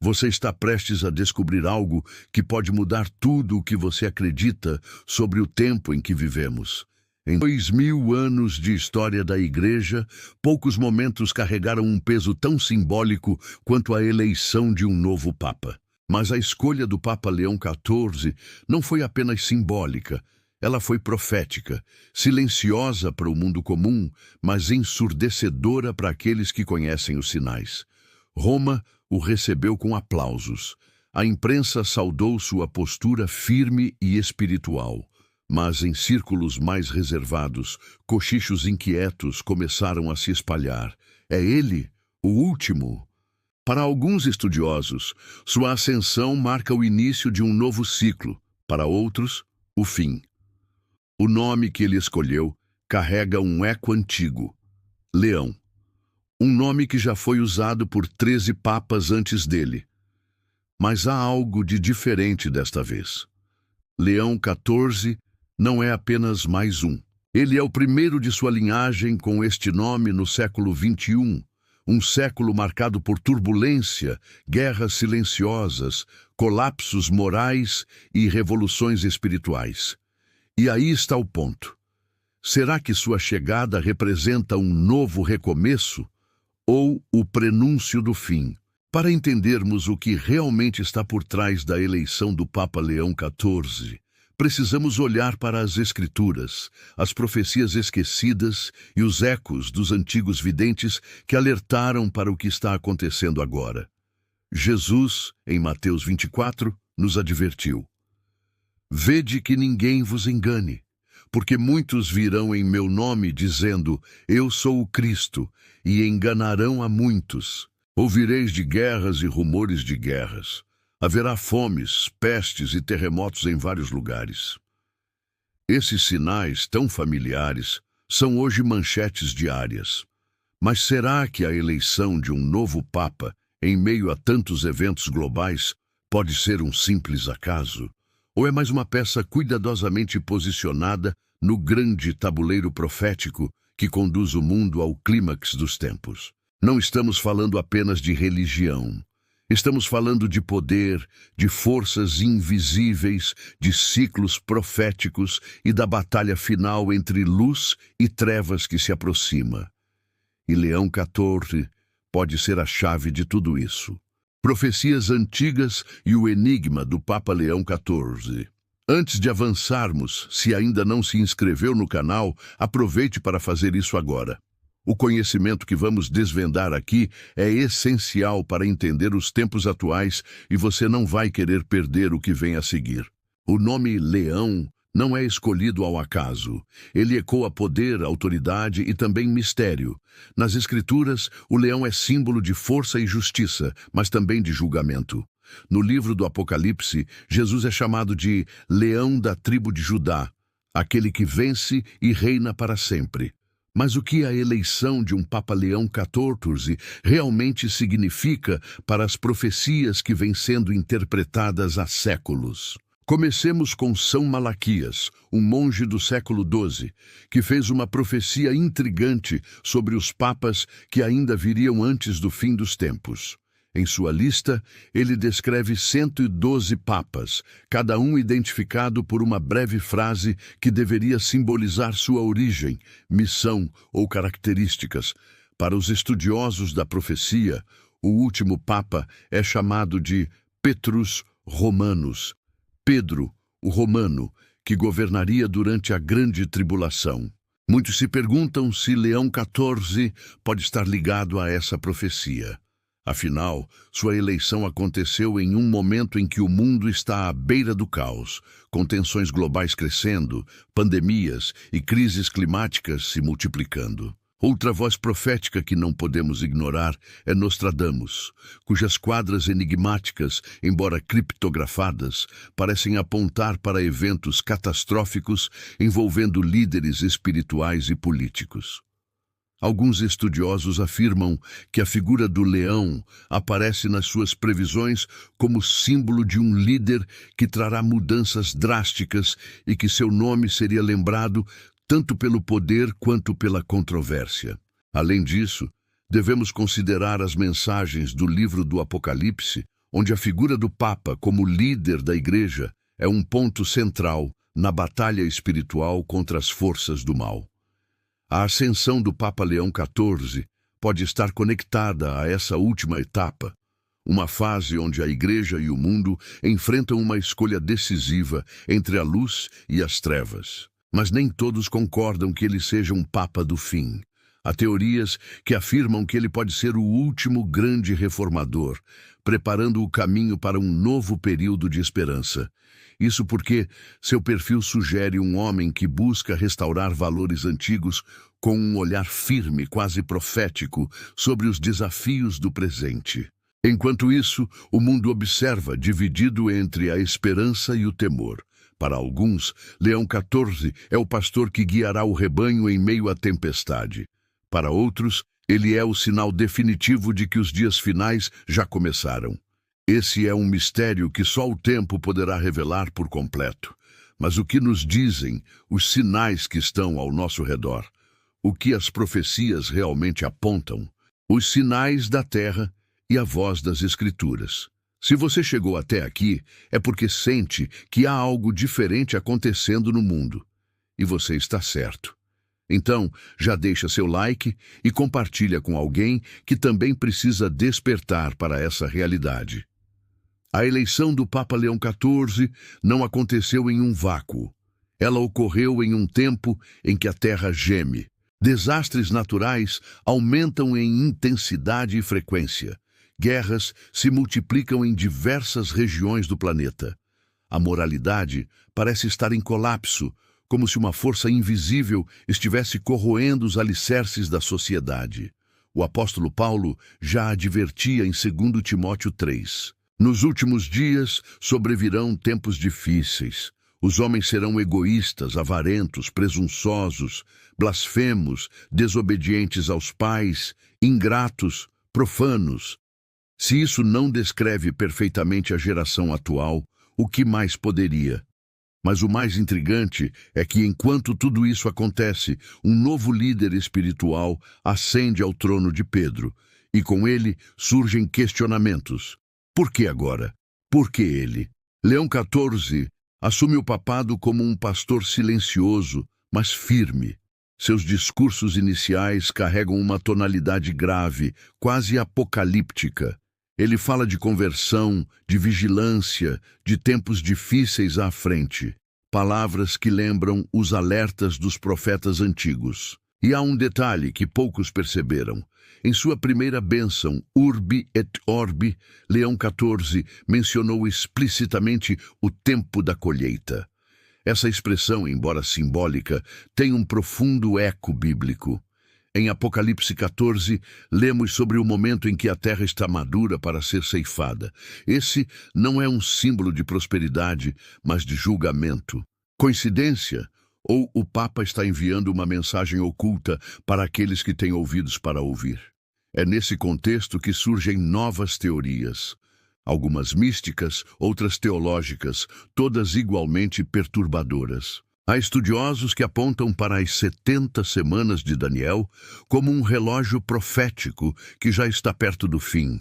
Você está prestes a descobrir algo que pode mudar tudo o que você acredita sobre o tempo em que vivemos. Em 2000 anos de história da Igreja, poucos momentos carregaram um peso tão simbólico quanto a eleição de um novo Papa. Mas a escolha do Papa Leão XIV não foi apenas simbólica, ela foi profética, silenciosa para o mundo comum, mas ensurdecedora para aqueles que conhecem os sinais. Roma o recebeu com aplausos. A imprensa saudou sua postura firme e espiritual. Mas em círculos mais reservados, cochichos inquietos começaram a se espalhar. É ele, o último. Para alguns estudiosos, sua ascensão marca o início de um novo ciclo. Para outros, o fim. O nome que ele escolheu carrega um eco antigo: Leão. Um nome que já foi usado por 13 papas antes dele. Mas há algo de diferente desta vez. Leão XIV não é apenas mais um. Ele é o primeiro de sua linhagem com este nome no século XXI, um século marcado por turbulência, guerras silenciosas, colapsos morais e revoluções espirituais. E aí está o ponto. Será que sua chegada representa um novo recomeço ou o prenúncio do fim? Para entendermos o que realmente está por trás da eleição do Papa Leão XIV, precisamos olhar para as Escrituras, as profecias esquecidas e os ecos dos antigos videntes que alertaram para o que está acontecendo agora. Jesus, em Mateus 24, nos advertiu: Vede que ninguém vos engane, porque muitos virão em meu nome dizendo, Eu sou o Cristo, e enganarão a muitos. Ouvireis de guerras e rumores de guerras. Haverá fomes, pestes e terremotos em vários lugares. Esses sinais tão familiares são hoje manchetes diárias. Mas será que a eleição de um novo Papa, em meio a tantos eventos globais, pode ser um simples acaso? Ou é mais uma peça cuidadosamente posicionada no grande tabuleiro profético que conduz o mundo ao clímax dos tempos? Não estamos falando apenas de religião. Estamos falando de poder, de forças invisíveis, de ciclos proféticos e da batalha final entre luz e trevas que se aproxima. E Leão XIV pode ser a chave de tudo isso. Profecias antigas e o enigma do Papa Leão XIV. Antes de avançarmos, se ainda não se inscreveu no canal, aproveite para fazer isso agora. O conhecimento que vamos desvendar aqui é essencial para entender os tempos atuais e você não vai querer perder o que vem a seguir. O nome Leão não é escolhido ao acaso. Ele ecoa poder, autoridade e também mistério. Nas Escrituras, o leão é símbolo de força e justiça, mas também de julgamento. No livro do Apocalipse, Jesus é chamado de Leão da tribo de Judá, aquele que vence e reina para sempre. Mas o que a eleição de um Papa Leão XIV realmente significa para as profecias que vêm sendo interpretadas há séculos? Comecemos com São Malaquias, um monge do século XII, que fez uma profecia intrigante sobre os papas que ainda viriam antes do fim dos tempos. Em sua lista, ele descreve 112 papas, cada um identificado por uma breve frase que deveria simbolizar sua origem, missão ou características. Para os estudiosos da profecia, o último papa é chamado de Petrus Romanus, Pedro, o Romano, que governaria durante a Grande Tribulação. Muitos se perguntam se Leão XIV pode estar ligado a essa profecia. Afinal, sua eleição aconteceu em um momento em que o mundo está à beira do caos, com tensões globais crescendo, pandemias e crises climáticas se multiplicando. Outra voz profética que não podemos ignorar é Nostradamus, cujas quadras enigmáticas, embora criptografadas, parecem apontar para eventos catastróficos envolvendo líderes espirituais e políticos. Alguns estudiosos afirmam que a figura do leão aparece nas suas previsões como símbolo de um líder que trará mudanças drásticas e que seu nome seria lembrado tanto pelo poder quanto pela controvérsia. Além disso, devemos considerar as mensagens do livro do Apocalipse, onde a figura do Papa como líder da Igreja é um ponto central na batalha espiritual contra as forças do mal. A ascensão do Papa Leão XIV pode estar conectada a essa última etapa, uma fase onde a Igreja e o mundo enfrentam uma escolha decisiva entre a luz e as trevas. Mas nem todos concordam que ele seja um Papa do fim. Há teorias que afirmam que ele pode ser o último grande reformador, preparando o caminho para um novo período de esperança. Isso porque seu perfil sugere um homem que busca restaurar valores antigos com um olhar firme, quase profético, sobre os desafios do presente. Enquanto isso, o mundo observa, dividido entre a esperança e o temor. Para alguns, Leão XIV é o pastor que guiará o rebanho em meio à tempestade. Para outros, ele é o sinal definitivo de que os dias finais já começaram. Esse é um mistério que só o tempo poderá revelar por completo. Mas o que nos dizem os sinais que estão ao nosso redor? O que as profecias realmente apontam? Os sinais da terra e a voz das Escrituras. Se você chegou até aqui, é porque sente que há algo diferente acontecendo no mundo. E você está certo. Então, já deixa seu like e compartilha com alguém que também precisa despertar para essa realidade. A eleição do Papa Leão XIV não aconteceu em um vácuo. Ela ocorreu em um tempo em que a Terra geme. Desastres naturais aumentam em intensidade e frequência. Guerras se multiplicam em diversas regiões do planeta. A moralidade parece estar em colapso, como se uma força invisível estivesse corroendo os alicerces da sociedade. O apóstolo Paulo já advertia em 2 Timóteo 3. Nos últimos dias sobrevirão tempos difíceis. Os homens serão egoístas, avarentos, presunçosos, blasfemos, desobedientes aos pais, ingratos, profanos. Se isso não descreve perfeitamente a geração atual, o que mais poderia? Mas o mais intrigante é que, enquanto tudo isso acontece, um novo líder espiritual ascende ao trono de Pedro, e com ele surgem questionamentos. Por que agora? Por que ele? Leão XIV assume o papado como um pastor silencioso, mas firme. Seus discursos iniciais carregam uma tonalidade grave, quase apocalíptica. Ele fala de conversão, de vigilância, de tempos difíceis à frente. Palavras que lembram os alertas dos profetas antigos. E há um detalhe que poucos perceberam. Em sua primeira bênção, Urbi et Orbi, Leão XIV mencionou explicitamente o tempo da colheita. Essa expressão, embora simbólica, tem um profundo eco bíblico. Em Apocalipse 14, lemos sobre o momento em que a terra está madura para ser ceifada. Esse não é um símbolo de prosperidade, mas de julgamento. Coincidência? Ou o Papa está enviando uma mensagem oculta para aqueles que têm ouvidos para ouvir? É nesse contexto que surgem novas teorias. Algumas místicas, outras teológicas, todas igualmente perturbadoras. Há estudiosos que apontam para as 70 semanas de Daniel como um relógio profético que já está perto do fim.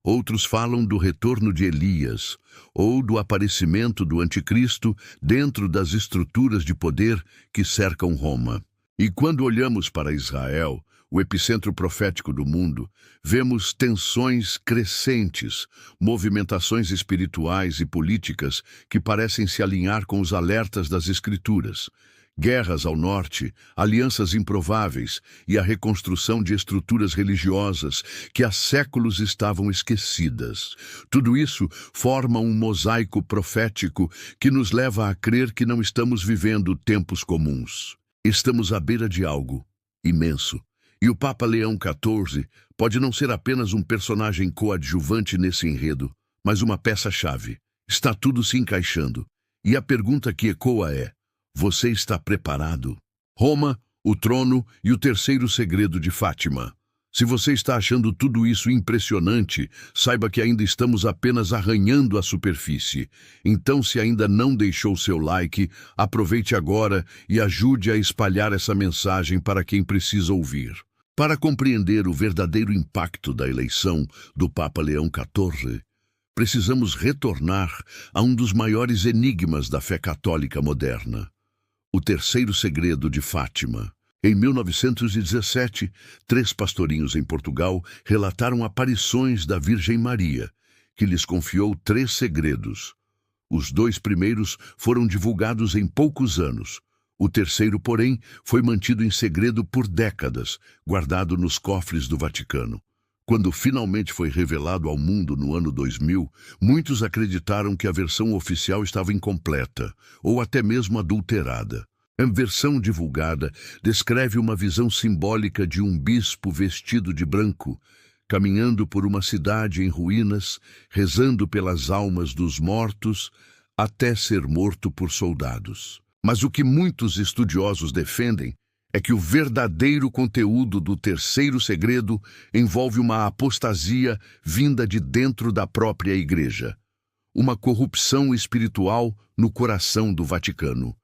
Outros falam do retorno de Elias ou do aparecimento do Anticristo dentro das estruturas de poder que cercam Roma. E quando olhamos para Israel, o epicentro profético do mundo, vemos tensões crescentes, movimentações espirituais e políticas que parecem se alinhar com os alertas das Escrituras. Guerras ao norte, alianças improváveis e a reconstrução de estruturas religiosas que há séculos estavam esquecidas. Tudo isso forma um mosaico profético que nos leva a crer que não estamos vivendo tempos comuns. Estamos à beira de algo imenso. E o Papa Leão XIV pode não ser apenas um personagem coadjuvante nesse enredo, mas uma peça-chave. Está tudo se encaixando. E a pergunta que ecoa é: você está preparado? Roma, o trono e o terceiro segredo de Fátima. Se você está achando tudo isso impressionante, saiba que ainda estamos apenas arranhando a superfície. Então, se ainda não deixou seu like, aproveite agora e ajude a espalhar essa mensagem para quem precisa ouvir. Para compreender o verdadeiro impacto da eleição do Papa Leão XIV, precisamos retornar a um dos maiores enigmas da fé católica moderna: o terceiro segredo de Fátima. Em 1917, 3 pastorinhos em Portugal relataram aparições da Virgem Maria, que lhes confiou 3 segredos. Os 2 primeiros foram divulgados em poucos anos. O terceiro, porém, foi mantido em segredo por décadas, guardado nos cofres do Vaticano. Quando finalmente foi revelado ao mundo no ano 2000, muitos acreditaram que a versão oficial estava incompleta, ou até mesmo adulterada. A versão divulgada descreve uma visão simbólica de um bispo vestido de branco, caminhando por uma cidade em ruínas, rezando pelas almas dos mortos, até ser morto por soldados. Mas o que muitos estudiosos defendem é que o verdadeiro conteúdo do terceiro segredo envolve uma apostasia vinda de dentro da própria Igreja, uma corrupção espiritual no coração do Vaticano.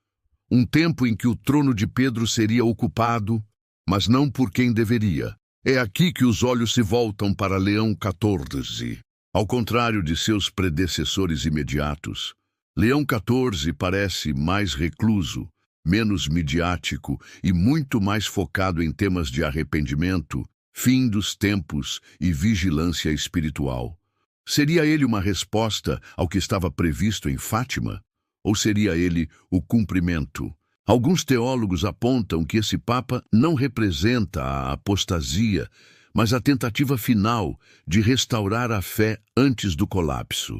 Um tempo em que o trono de Pedro seria ocupado, mas não por quem deveria. É aqui que os olhos se voltam para Leão XIV. Ao contrário de seus predecessores imediatos, Leão XIV parece mais recluso, menos midiático e muito mais focado em temas de arrependimento, fim dos tempos e vigilância espiritual. Seria ele uma resposta ao que estava previsto em Fátima? Ou seria ele o cumprimento? Alguns teólogos apontam que esse Papa não representa a apostasia, mas a tentativa final de restaurar a fé antes do colapso.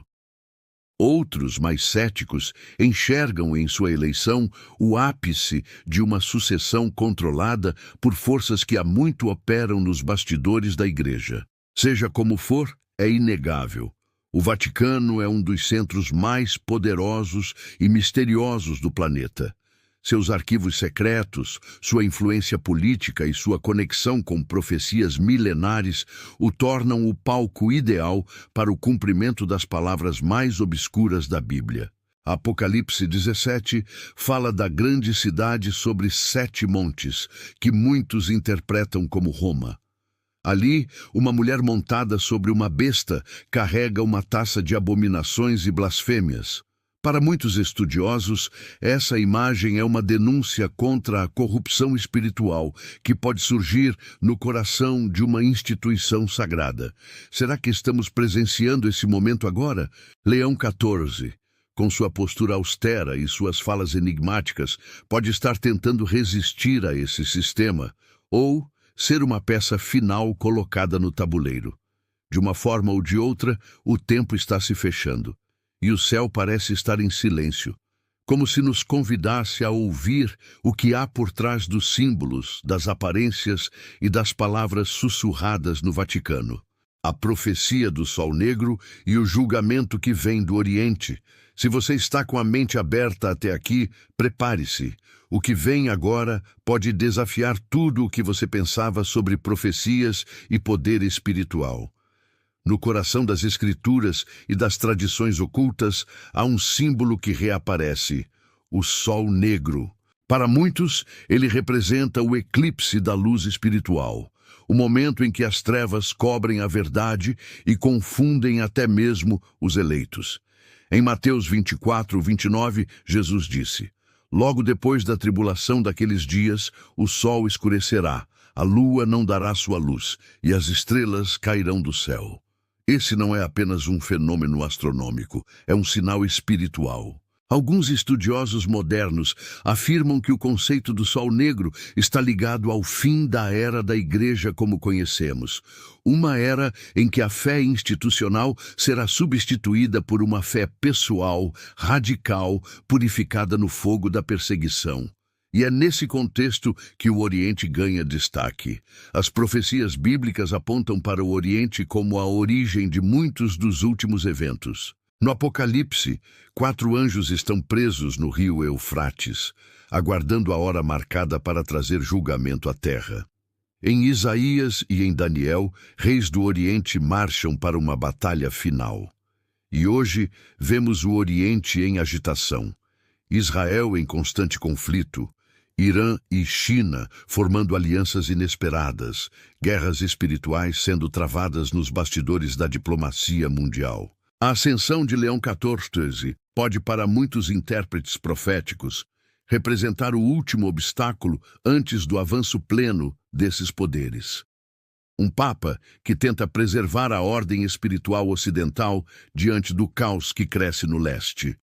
Outros, mais céticos, enxergam em sua eleição o ápice de uma sucessão controlada por forças que há muito operam nos bastidores da Igreja. Seja como for, é inegável. O Vaticano é um dos centros mais poderosos e misteriosos do planeta. Seus arquivos secretos, sua influência política e sua conexão com profecias milenares o tornam o palco ideal para o cumprimento das palavras mais obscuras da Bíblia. Apocalipse 17 fala da grande cidade sobre 7 montes, que muitos interpretam como Roma. Ali, uma mulher montada sobre uma besta carrega uma taça de abominações e blasfêmias. Para muitos estudiosos, essa imagem é uma denúncia contra a corrupção espiritual que pode surgir no coração de uma instituição sagrada. Será que estamos presenciando esse momento agora? Leão XIV, com sua postura austera e suas falas enigmáticas, pode estar tentando resistir a esse sistema, ou ser uma peça final colocada no tabuleiro. De uma forma ou de outra, o tempo está se fechando, e o céu parece estar em silêncio, como se nos convidasse a ouvir o que há por trás dos símbolos, das aparências e das palavras sussurradas no Vaticano. A profecia do Sol Negro e o julgamento que vem do Oriente. Se você está com a mente aberta até aqui, prepare-se. O que vem agora pode desafiar tudo o que você pensava sobre profecias e poder espiritual. No coração das Escrituras e das tradições ocultas, há um símbolo que reaparece: o Sol Negro. Para muitos, ele representa o eclipse da luz espiritual, o momento em que as trevas cobrem a verdade e confundem até mesmo os eleitos. Em Mateus 24, 29, Jesus disse: logo depois da tribulação daqueles dias, o sol escurecerá, a lua não dará sua luz, e as estrelas cairão do céu. Esse não é apenas um fenômeno astronômico, é um sinal espiritual. Alguns estudiosos modernos afirmam que o conceito do Sol Negro está ligado ao fim da era da Igreja como conhecemos, uma era em que a fé institucional será substituída por uma fé pessoal, radical, purificada no fogo da perseguição. E é nesse contexto que o Oriente ganha destaque. As profecias bíblicas apontam para o Oriente como a origem de muitos dos últimos eventos. No Apocalipse, 4 anjos estão presos no rio Eufrates, aguardando a hora marcada para trazer julgamento à terra. Em Isaías e em Daniel, reis do Oriente marcham para uma batalha final. E hoje vemos o Oriente em agitação, Israel em constante conflito, Irã e China formando alianças inesperadas, guerras espirituais sendo travadas nos bastidores da diplomacia mundial. A ascensão de Leão XIV pode, para muitos intérpretes proféticos, representar o último obstáculo antes do avanço pleno desses poderes. Um papa que tenta preservar a ordem espiritual ocidental diante do caos que cresce no leste.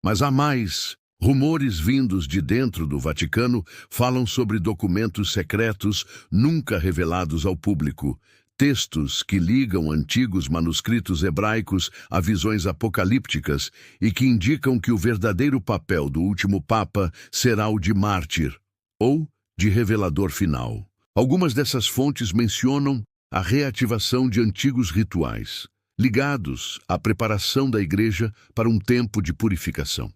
Mas há mais. Rumores vindos de dentro do Vaticano falam sobre documentos secretos nunca revelados ao público, textos que ligam antigos manuscritos hebraicos a visões apocalípticas e que indicam que o verdadeiro papel do último Papa será o de mártir, ou de revelador final. Algumas dessas fontes mencionam a reativação de antigos rituais, ligados à preparação da Igreja para um tempo de purificação.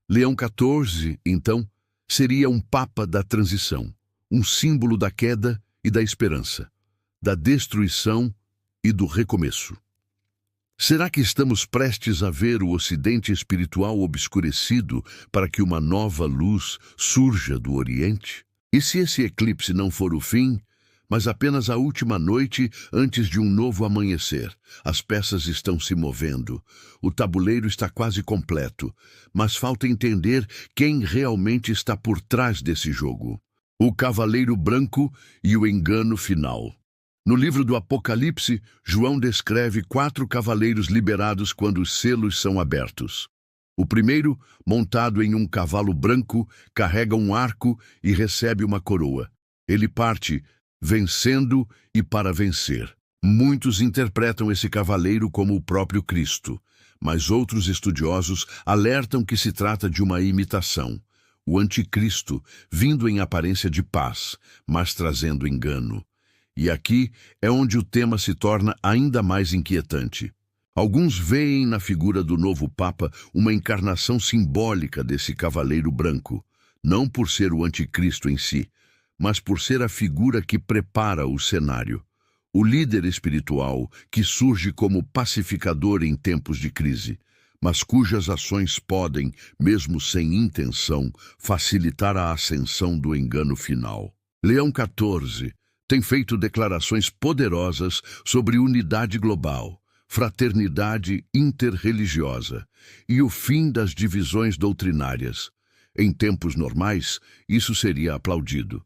Leão XIV, então, seria um Papa da transição, um símbolo da queda e da esperança, da destruição e do recomeço. Será que estamos prestes a ver o Ocidente espiritual obscurecido para que uma nova luz surja do Oriente? E se esse eclipse não for o fim, mas apenas a última noite antes de um novo amanhecer? As peças estão se movendo, o tabuleiro está quase completo, mas falta entender quem realmente está por trás desse jogo. O Cavaleiro Branco e o engano final. No livro do Apocalipse, João descreve 4 cavaleiros liberados quando os selos são abertos. O primeiro, montado em um cavalo branco, carrega um arco e recebe uma coroa. Ele parte, vencendo e para vencer. Muitos interpretam esse cavaleiro como o próprio Cristo, mas outros estudiosos alertam que se trata de uma imitação. O anticristo, vindo em aparência de paz, mas trazendo engano. E aqui é onde o tema se torna ainda mais inquietante. Alguns veem na figura do novo Papa uma encarnação simbólica desse cavaleiro branco, não por ser o anticristo em si, mas por ser a figura que prepara o cenário. O líder espiritual que surge como pacificador em tempos de crise, mas cujas ações podem, mesmo sem intenção, facilitar a ascensão do engano final. Leão XIV tem feito declarações poderosas sobre unidade global, fraternidade interreligiosa e o fim das divisões doutrinárias. Em tempos normais, isso seria aplaudido.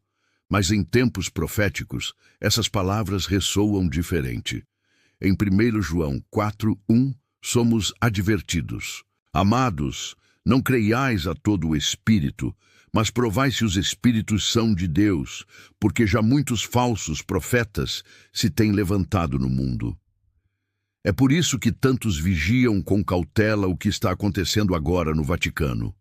Mas em tempos proféticos, essas palavras ressoam diferente. Em 1 João 4:1, somos advertidos. Amados, não creiais a todo o Espírito, mas provai se os Espíritos são de Deus, porque já muitos falsos profetas se têm levantado no mundo. É por isso que tantos vigiam com cautela o que está acontecendo agora no Vaticano.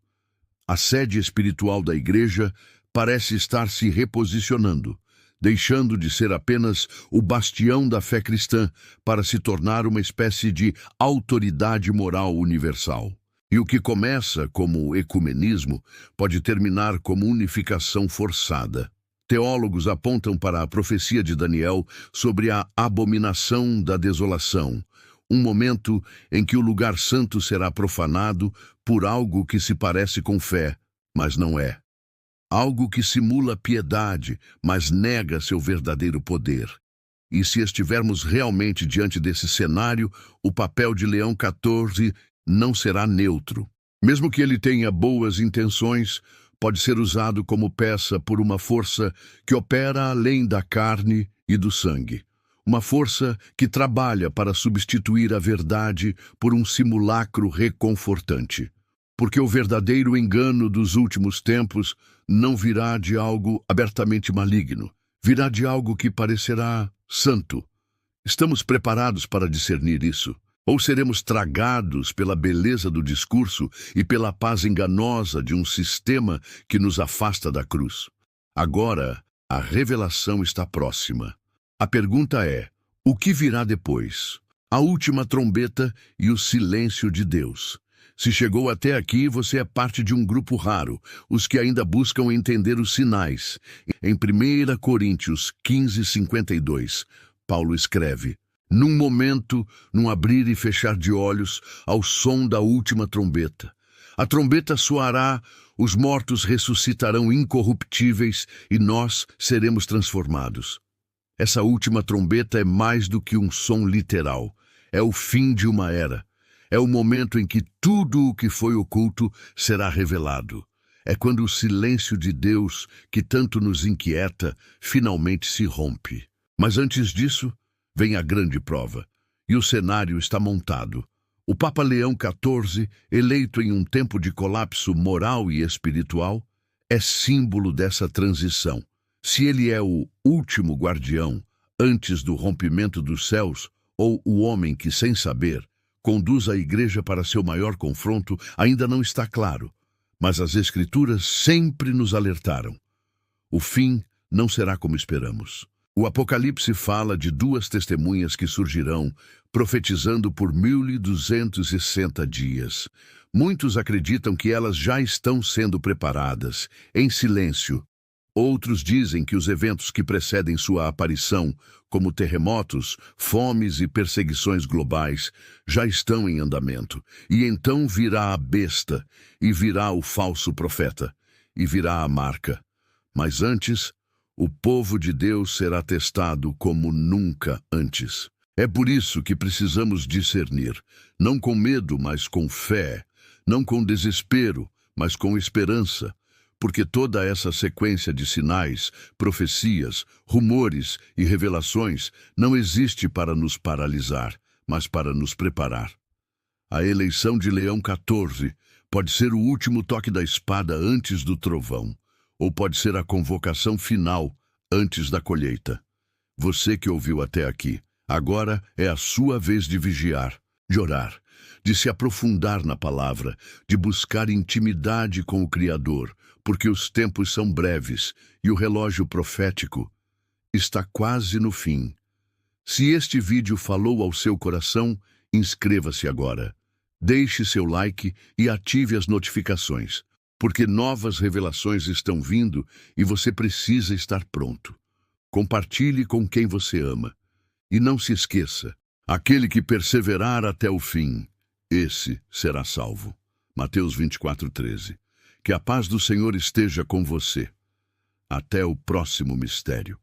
A sede espiritual da Igreja parece estar se reposicionando, deixando de ser apenas o bastião da fé cristã para se tornar uma espécie de autoridade moral universal. E o que começa como ecumenismo pode terminar como unificação forçada. Teólogos apontam para a profecia de Daniel sobre a abominação da desolação, um momento em que o lugar santo será profanado por algo que se parece com fé, mas não é. Algo que simula piedade, mas nega seu verdadeiro poder. E se estivermos realmente diante desse cenário, o papel de Leão XIV não será neutro. Mesmo que ele tenha boas intenções, pode ser usado como peça por uma força que opera além da carne e do sangue. Uma força que trabalha para substituir a verdade por um simulacro reconfortante. Porque o verdadeiro engano dos últimos tempos não virá de algo abertamente maligno, virá de algo que parecerá santo. Estamos preparados para discernir isso? Ou seremos tragados pela beleza do discurso e pela paz enganosa de um sistema que nos afasta da cruz? Agora, a revelação está próxima. A pergunta é, o que virá depois? A última trombeta e o silêncio de Deus. Se chegou até aqui, você é parte de um grupo raro, os que ainda buscam entender os sinais. Em 1 Coríntios 15:52, Paulo escreve: num momento, num abrir e fechar de olhos, ao som da última trombeta. A trombeta soará, os mortos ressuscitarão incorruptíveis e nós seremos transformados. Essa última trombeta é mais do que um som literal. É o fim de uma era. É o momento em que tudo o que foi oculto será revelado. É quando o silêncio de Deus, que tanto nos inquieta, finalmente se rompe. Mas antes disso, vem a grande prova. E o cenário está montado. O Papa Leão XIV, eleito em um tempo de colapso moral e espiritual, é símbolo dessa transição. Se ele é o último guardião, antes do rompimento dos céus, ou o homem que, sem saber, conduz a Igreja para seu maior confronto, ainda não está claro. Mas as Escrituras sempre nos alertaram. O fim não será como esperamos. O Apocalipse fala de duas testemunhas que surgirão, profetizando por 1260 dias. Muitos acreditam que elas já estão sendo preparadas, em silêncio. Outros dizem que os eventos que precedem sua aparição, como terremotos, fomes e perseguições globais, já estão em andamento. E então virá a besta, e virá o falso profeta, e virá a marca. Mas antes, o povo de Deus será testado como nunca antes. É por isso que precisamos discernir, não com medo, mas com fé, não com desespero, mas com esperança, porque toda essa sequência de sinais, profecias, rumores e revelações não existe para nos paralisar, mas para nos preparar. A eleição de Leão XIV pode ser o último toque da espada antes do trovão, ou pode ser a convocação final antes da colheita. Você que ouviu até aqui, agora é a sua vez de vigiar, de orar, de se aprofundar na palavra, de buscar intimidade com o Criador, porque os tempos são breves e o relógio profético está quase no fim. Se este vídeo falou ao seu coração, inscreva-se agora. Deixe seu like e ative as notificações, porque novas revelações estão vindo e você precisa estar pronto. Compartilhe com quem você ama. E não se esqueça, aquele que perseverar até o fim, esse será salvo. Mateus 24:13. Que a paz do Senhor esteja com você. Até o próximo mistério.